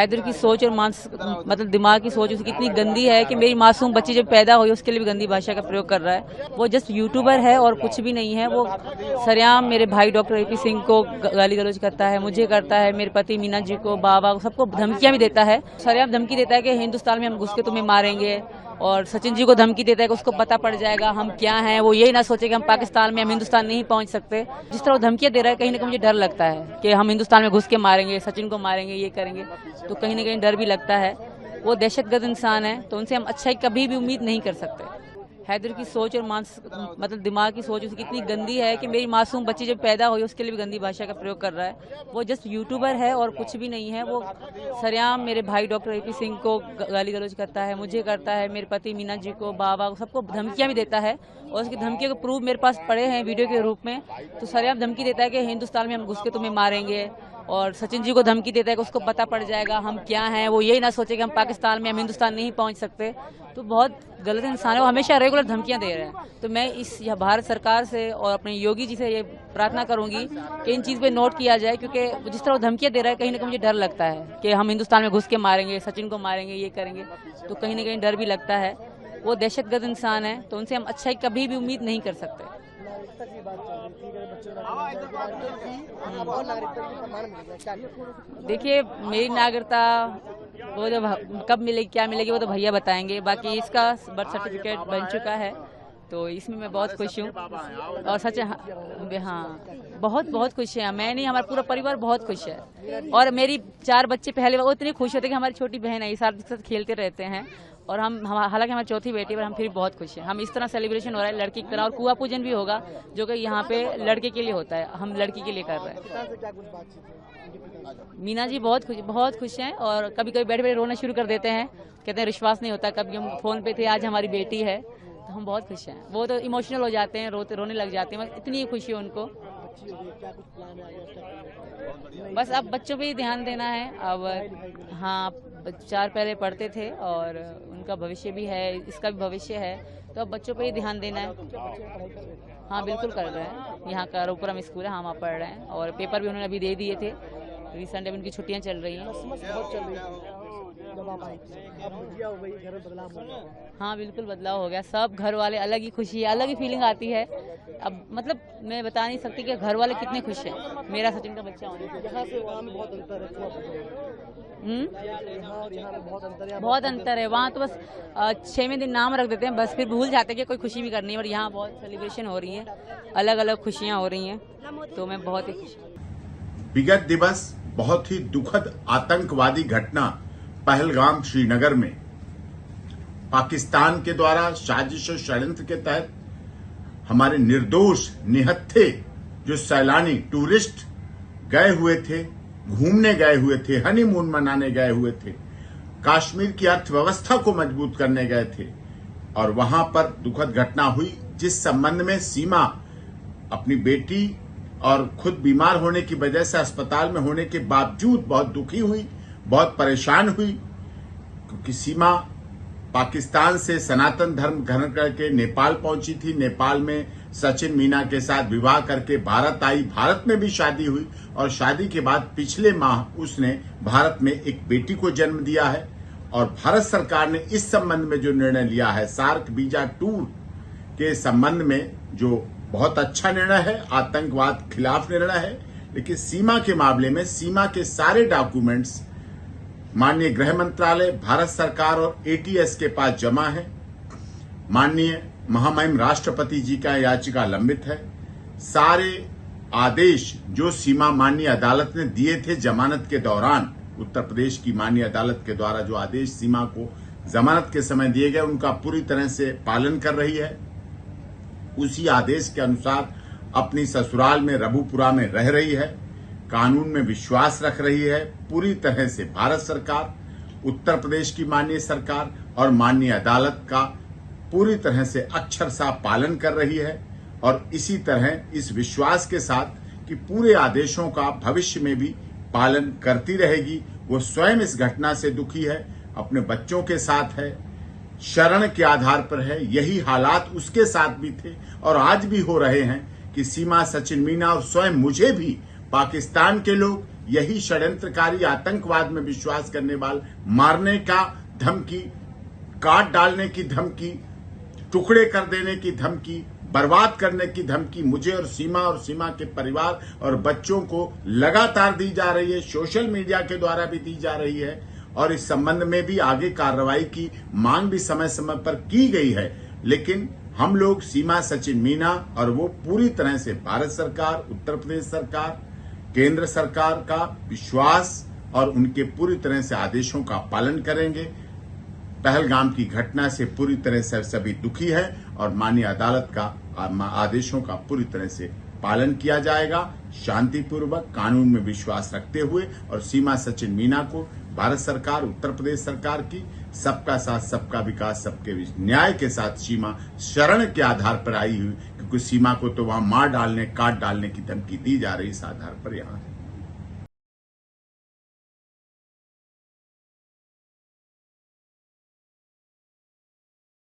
हैदर की सोच और मतलब दिमाग की सोच उसकी इतनी गंदी है कि मेरी मासूम बच्ची जब पैदा हुई उसके लिए भी गंदी भाषा का प्रयोग कर रहा है। वो जस्ट यूट्यूबर है और कुछ भी नहीं है। वो सरेआम मेरे भाई डॉक्टर AP सिंह को गाली गलौज करता है, मुझे करता है, मेरे पति मीना जी को, बाबा को, सबको धमकियां भी देता है। सरेआम धमकी देता है कि हिंदुस्तान में हम घुस के तुम्हें मारेंगे, और सचिन जी को धमकी देता है कि उसको पता पड़ जाएगा हम क्या हैं। वो यही ना सोचे कि हम पाकिस्तान में, हम हिंदुस्तान नहीं पहुंच सकते। जिस तरह वो धमकियां दे रहा है, कहीं ना कहीं मुझे डर लगता है कि हम हिंदुस्तान में घुस के मारेंगे, सचिन को मारेंगे, ये करेंगे, तो कहीं ना कहीं डर भी लगता है। वो दहशतगर्द इंसान है, तो उनसे हम अच्छाई कभी भी उम्मीद नहीं कर सकते। हैदर की सोच और मतलब दिमाग की सोच उसकी इतनी गंदी है कि मेरी मासूम बच्ची जब पैदा हुई उसके लिए भी गंदी भाषा का प्रयोग कर रहा है। वो जस्ट यूट्यूबर है और कुछ भी नहीं है। वो सरेआम मेरे भाई डॉक्टर AP सिंह को गाली गलौज करता है, मुझे करता है, मेरे पति मीना जी को, बाबा को, सबको धमकियां भी देता है। और उसकी धमकियों के प्रूफ मेरे पास पड़े हैं वीडियो के रूप में। तो सरेआम धमकी देता है कि हिंदुस्तान में हम घुस के तुम्हें मारेंगे, और सचिन जी को धमकी देता है कि उसको पता पड़ जाएगा हम क्या हैं। वो यही ना सोचे कि हम पाकिस्तान में, हम हिंदुस्तान नहीं पहुंच सकते। तो बहुत गलत इंसान है, वो हमेशा रेगुलर धमकियां दे रहे हैं। तो मैं इस भारत सरकार से और अपने योगी जी से ये प्रार्थना करूंगी कि इन चीज़ पे नोट किया जाए, क्योंकि जिस तरह वो धमकियां दे रहा है, कहीं ना कहीं मुझे डर लगता है कि हम हिंदुस्तान में घुस के मारेंगे, सचिन को मारेंगे, ये करेंगे, तो कहीं ना कहीं डर भी लगता है। वो दहशतगर्द इंसान है, तो उनसे हम अच्छाई कभी भी उम्मीद नहीं कर सकते। देखिए, मेरी नागरिकता वो जब कब मिलेगी, क्या मिलेगी, वो तो भैया बताएंगे। बाकी इसका बर्थ सर्टिफिकेट बन चुका है, तो इसमें मैं बहुत खुश हूँ। और सच हाँ, बहुत खुश है। मैं नहीं, हमारा पूरा परिवार बहुत खुश है। और मेरी 4 बच्चे पहले वो इतने खुश होते कि हमारी छोटी बहन है, इस साथ खेलते रहते हैं। और हम हालांकि हमारी चौथी बेटी, पर हम फिर बहुत खुश हैं। हम इस तरह सेलिब्रेशन हो रहा है लड़की की तरह, और कुआं पूजन भी होगा जो कि यहाँ पे लड़के के लिए होता है, हम लड़की के लिए कर रहे हैं। मीना जी बहुत खुश हैं, और कभी कभी बैठे बैठे रोना शुरू कर देते हैं। कहते हैं विश्वास नहीं होता, कभी हम फोन पे थे, आज हमारी बेटी है। तो हम बहुत खुश हैं। वो तो इमोशनल हो जाते हैं, रोने लग जाते हैं, इतनी खुशी है उनको। बस अब बच्चों पे ही ध्यान देना है। अब हाँ, 4 पहले पढ़ते थे और उनका भविष्य भी है, इसका भी भविष्य है, तो अब बच्चों पे ही ध्यान देना है। हाँ, बिल्कुल कर रहे हैं। यहाँ का रोपुरम स्कूल है, हम वहाँ पढ़ रहे हैं, और पेपर भी उन्होंने अभी दे दिए थे। रिसेंट अभी उनकी छुट्टियाँ चल रही हैं। हाँ, बिल्कुल बदलाव हो गया। सब घर वाले, अलग ही खुशी है, अलग ही फीलिंग आती है। अब मतलब मैं बता नहीं सकती कि घर वाले कितने खुश हैं मेरा सचिन का बच्चा होने से। यहाँ से वहाँ में बहुत अंतर है। बहुत अंतर है। वहाँ तो बस 6वें दिन नाम रख देते हैं, बस फिर भूल जाते हैं कि कोई खुशी भी करनी है। और यहाँ बहुत सेलिब्रेशन हो रही है, अलग अलग खुशियाँ हो रही हैं, तो मैं बहुत ही खुश हूँ। विगत दिवस बहुत ही दुखद आतंकवादी घटना पहलगाम श्रीनगर में पाकिस्तान के द्वारा साजिश और षड्यंत्र के तहत हमारे निर्दोष निहत्थे जो सैलानी टूरिस्ट गए हुए थे, घूमने गए हुए थे, हनीमून मनाने गए हुए थे, कश्मीर की अर्थव्यवस्था को मजबूत करने गए थे, और वहां पर दुखद घटना हुई, जिस संबंध में सीमा अपनी बेटी और खुद बीमार होने की वजह से अस्पताल में होने के बावजूद बहुत दुखी हुई, बहुत परेशान हुई, क्योंकि सीमा पाकिस्तान से सनातन धर्म ग्रहण करके नेपाल पहुंची थी। नेपाल में सचिन मीना के साथ विवाह करके भारत आई, भारत में भी शादी हुई, और शादी के बाद पिछले माह उसने भारत में एक बेटी को जन्म दिया है। और भारत सरकार ने इस संबंध में जो निर्णय लिया है, सार्क वीजा टूर के संबंध में, जो बहुत अच्छा निर्णय है, आतंकवाद खिलाफ निर्णय है, लेकिन सीमा के मामले में सीमा के सारे डॉक्यूमेंट्स माननीय गृह मंत्रालय, भारत सरकार और ATS के पास जमा है। माननीय महामहिम राष्ट्रपति जी का याचिका लंबित है। सारे आदेश जो सीमा माननीय अदालत ने दिए थे जमानत के दौरान, उत्तर प्रदेश की माननीय अदालत के द्वारा जो आदेश सीमा को जमानत के समय दिए गए, उनका पूरी तरह से पालन कर रही है। उसी आदेश के अनुसार अपनी ससुराल में रबुपुरा में रह रही है, कानून में विश्वास रख रही है। पूरी तरह से भारत सरकार, उत्तर प्रदेश की माननीय सरकार और माननीय अदालत का पूरी तरह से अक्षरशः पालन कर रही है, और इसी तरह इस विश्वास के साथ कि पूरे आदेशों का भविष्य में भी पालन करती रहेगी। वो स्वयं इस घटना से दुखी है, अपने बच्चों के साथ है, शरण के आधार पर है। यही हालात उसके साथ भी थे और आज भी हो रहे हैं कि सीमा, सचिन मीना और स्वयं मुझे भी पाकिस्तान के लोग, यही षड्यंत्रकारी आतंकवाद में विश्वास करने वाले मारने का धमकी, काट डालने की धमकी, टुकड़े कर देने की धमकी, बर्बाद करने की धमकी मुझे और सीमा के परिवार और बच्चों को लगातार दी जा रही है, सोशल मीडिया के द्वारा भी दी जा रही है। और इस संबंध में भी आगे कार्रवाई की मांग भी समय समय पर की गई है। लेकिन हम लोग सीमा सचिन मीना और वो पूरी तरह से भारत सरकार, उत्तर प्रदेश सरकार, केंद्र सरकार का विश्वास और उनके पूरी तरह से आदेशों का पालन करेंगे। पहलगाम की घटना से पूरी तरह से सभी दुखी है और माननीय अदालत का आदेशों का पूरी तरह से पालन किया जाएगा, शांतिपूर्वक कानून में विश्वास रखते हुए। और सीमा सचिन मीना को भारत सरकार, उत्तर प्रदेश सरकार की सबका साथ, सबका विकास, सबके न्याय के साथ सीमा शरण के आधार पर आई हुई, क्योंकि सीमा को तो वहां मार डालने, काट डालने की धमकी दी जा रही, इस आधार पर यहाँ